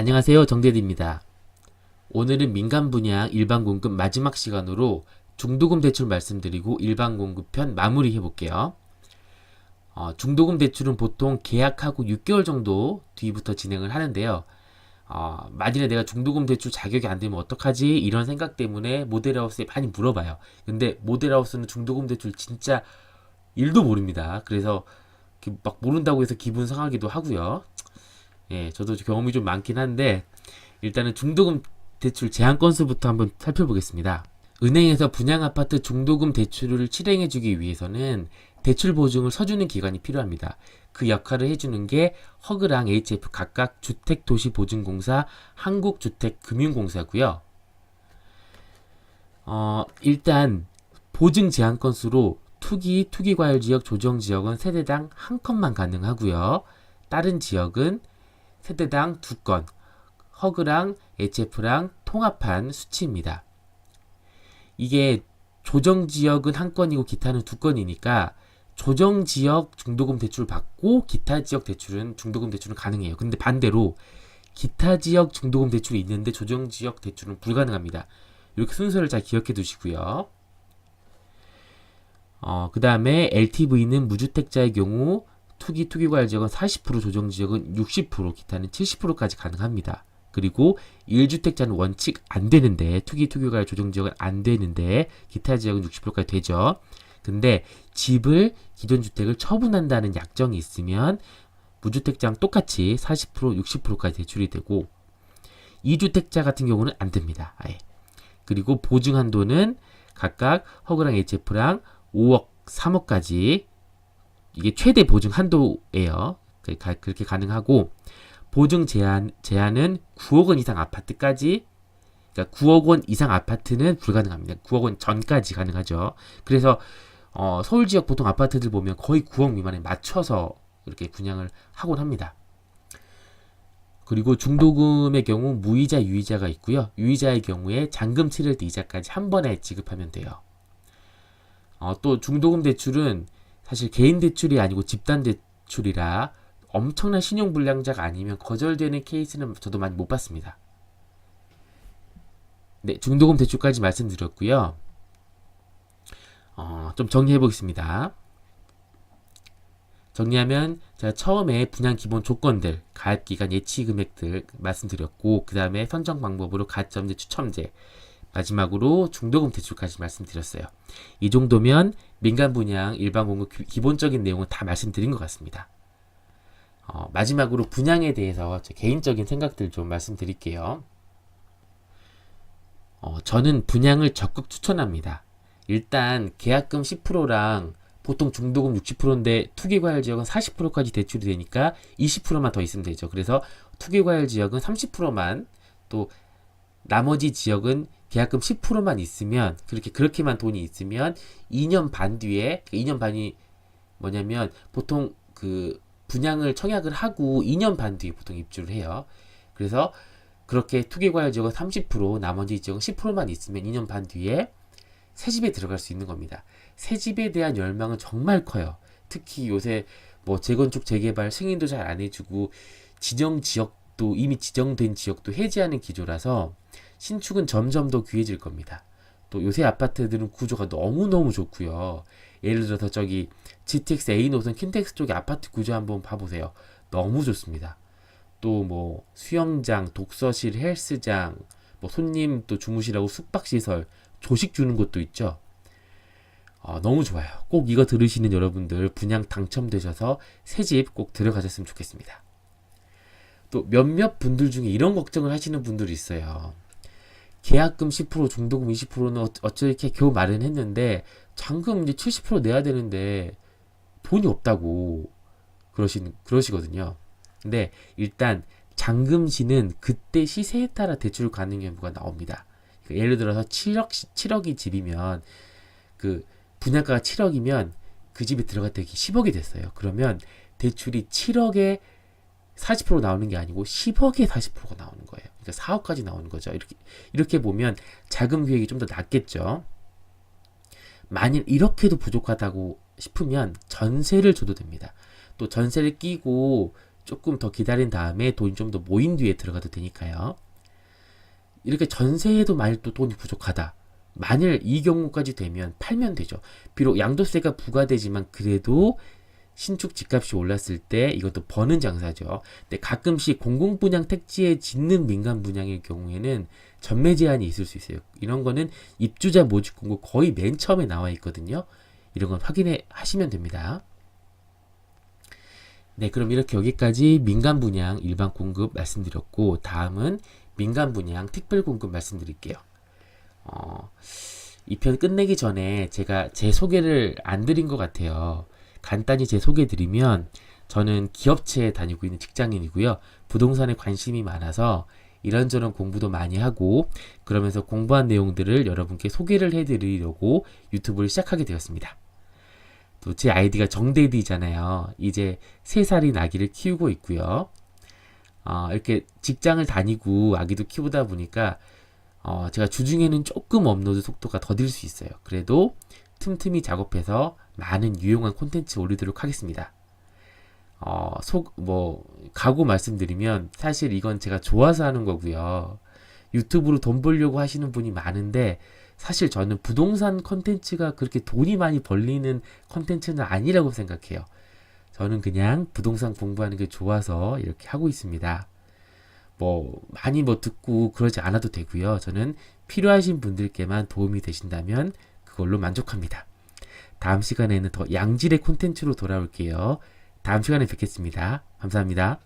안녕하세요. 정대리입니다. 오늘은 민간분양 일반공급 마지막 시간으로 중도금 대출 말씀드리고 일반공급편 마무리 해볼게요. 중도금 대출은 보통 계약하고 6개월 정도 뒤부터 진행을 하는데요. 만일에 내가 중도금 대출 자격이 안 되면 어떡하지? 이런 생각 때문에 모델하우스에 많이 물어봐요. 근데 모델하우스는 중도금 대출 진짜 1도 모릅니다. 그래서 막 모른다고 해서 기분 상하기도 하고요. 예, 저도 경험이 좀 많긴 한데 일단은 중도금 대출 제한 건수부터 한번 살펴보겠습니다. 은행에서 분양아파트 중도금 대출을 실행해주기 위해서는 대출 보증을 서주는 기관이 필요합니다. 그 역할을 해주는 게 허그랑 HF 각각 주택도시보증공사, 한국주택금융공사고요. 일단 보증 제한 건수로 투기과열지역, 조정지역은 세대당 한 건만 가능하고요. 다른 지역은 세대당 2건, 허그랑 HF랑 통합한 수치입니다. 이게 조정지역은 한 건이고 기타는 2건이니까 조정지역 중도금 대출 받고 기타 지역 대출은 중도금 대출은 가능해요. 근데 반대로 기타 지역 중도금 대출이 있는데 조정지역 대출은 불가능합니다. 이렇게 순서를 잘 기억해 두시고요. 그 다음에 LTV는 무주택자의 경우 투기과열 지역은 40%, 조정지역은 60%, 기타는 70%까지 가능합니다. 그리고 1주택자는 원칙 안 되는데 투기과열 조정지역은 안 되는데 기타 지역은 60%까지 되죠. 근데 집을 기존 주택을 처분한다는 약정이 있으면 무주택자랑 똑같이 40%, 60%까지 대출이 되고 2주택자 같은 경우는 안 됩니다. 아예. 그리고 보증 한도는 각각 허그랑 HF랑 5억, 3억까지 이게 최대 보증 한도예요. 그렇게 가능하고 보증 제한은 9억 원 이상 아파트까지, 그러니까 9억 원 이상 아파트는 불가능합니다. 9억 원 전까지 가능하죠. 그래서 서울 지역 보통 아파트들 보면 거의 9억 미만에 맞춰서 이렇게 분양을 하곤 합니다. 그리고 중도금의 경우 무이자, 유이자가 있고요. 유이자의 경우에 잔금 치를 때 이자까지 한 번에 지급하면 돼요. 또 중도금 대출은 사실 개인 대출이 아니고 집단 대출이라 엄청난 신용불량자가 아니면 거절되는 케이스는 저도 많이 못 봤습니다. 네, 중도금 대출까지 말씀드렸고요. 좀 정리해 보겠습니다. 정리하면 제가 처음에 분양 기본 조건들, 가입기간, 예치 금액들 말씀드렸고 그 다음에 선정 방법으로 가점제, 추첨제, 마지막으로 중도금 대출까지 말씀드렸어요. 이 정도면 민간 분양, 일반 공급 기본적인 내용은 다 말씀드린 것 같습니다. 마지막으로 분양에 대해서 제 개인적인 생각들 좀 말씀드릴게요. 저는 분양을 적극 추천합니다. 일단 계약금 10%랑 보통 중도금 60%인데 투기과열 지역은 40%까지 대출이 되니까 20%만 더 있으면 되죠. 그래서 투기과열 지역은 30%만, 또 나머지 지역은 계약금 10%만 있으면, 그렇게만 돈이 있으면 2년 반 뒤에, 2년 반이 뭐냐면 보통 그 분양을 청약을 하고 2년 반 뒤에 보통 입주를 해요. 그래서 그렇게 투기과열 지역은 30%, 나머지 지역은 10%만 있으면 2년 반 뒤에 새집에 들어갈 수 있는 겁니다. 새집에 대한 열망은 정말 커요. 특히 요새 뭐 재건축, 재개발 승인도 잘 안 해주고 지정 지역도, 이미 지정된 지역도 해제하는 기조라서 신축은 점점 더 귀해질 겁니다. 또 요새 아파트들은 구조가 너무너무 좋고요. 예를 들어서 저기 GTX A 노선 킨텍스 쪽의 아파트 구조 한번 봐보세요. 너무 좋습니다. 또 뭐 수영장, 독서실, 헬스장, 뭐 손님 또 주무시라고 숙박시설, 조식 주는 곳도 있죠. 너무 좋아요. 꼭 이거 들으시는 여러분들 분양 당첨되셔서 새집 꼭 들어가셨으면 좋겠습니다. 또 몇몇 분들 중에 이런 걱정을 하시는 분들이 있어요. 계약금 10%, 중도금 20%는 어쩌게 겨우 마련했는데 잔금 이제 70% 내야 되는데 돈이 없다고 그러시거든요. 근데 일단 잔금시는 그때 시세에 따라 대출 가능 여부가 나옵니다. 그러니까 예를 들어서 7억이 집이면 그 분양가가 7억이면 그 집에 들어갈 때 10억이 됐어요. 그러면 대출이 7억에 40% 나오는 게 아니고 10억에 40%가 나오는 거예요. 그러니까 4억까지 나오는 거죠. 이렇게 보면 자금 계획이 좀 더 낫겠죠. 만일 이렇게도 부족하다고 싶으면 전세를 줘도 됩니다. 또 전세를 끼고 조금 더 기다린 다음에 돈이 좀 더 모인 뒤에 들어가도 되니까요. 이렇게 전세에도 만일 또 돈이 부족하다. 만일 이 경우까지 되면 팔면 되죠. 비록 양도세가 부과되지만 그래도 신축 집값이 올랐을 때 이것도 버는 장사죠. 근데 가끔씩 공공분양 택지에 짓는 민간 분양의 경우에는 전매 제한이 있을 수 있어요. 이런 거는 입주자 모집 공고 거의 맨 처음에 나와 있거든요. 이런 건 확인해 하시면 됩니다. 네, 그럼 이렇게 여기까지 민간 분양 일반 공급 말씀드렸고, 다음은 민간 분양 특별 공급 말씀드릴게요. 이 편 끝내기 전에 제가 제 소개를 안 드린 것 같아요. 간단히 제 소개 드리면, 저는 기업체에 다니고 있는 직장인이고요. 부동산에 관심이 많아서 이런저런 공부도 많이 하고, 그러면서 공부한 내용들을 여러분께 소개를 해드리려고 유튜브를 시작하게 되었습니다. 또 제 아이디가 정데이디잖아요. 이제 3살인 아기를 키우고 있고요. 이렇게 직장을 다니고 아기도 키우다 보니까 제가 주중에는 조금 업로드 속도가 더딜 수 있어요. 그래도 틈틈이 작업해서 많은 유용한 콘텐츠 올리도록 하겠습니다. 각오 말씀드리면 사실 이건 제가 좋아서 하는 거고요. 유튜브로 돈 벌려고 하시는 분이 많은데 사실 저는 부동산 콘텐츠가 그렇게 돈이 많이 벌리는 콘텐츠는 아니라고 생각해요. 저는 그냥 부동산 공부하는 게 좋아서 이렇게 하고 있습니다. 많이 듣고 그러지 않아도 되고요. 저는 필요하신 분들께만 도움이 되신다면 그걸로 만족합니다. 다음 시간에는 더 양질의 콘텐츠로 돌아올게요. 다음 시간에 뵙겠습니다. 감사합니다.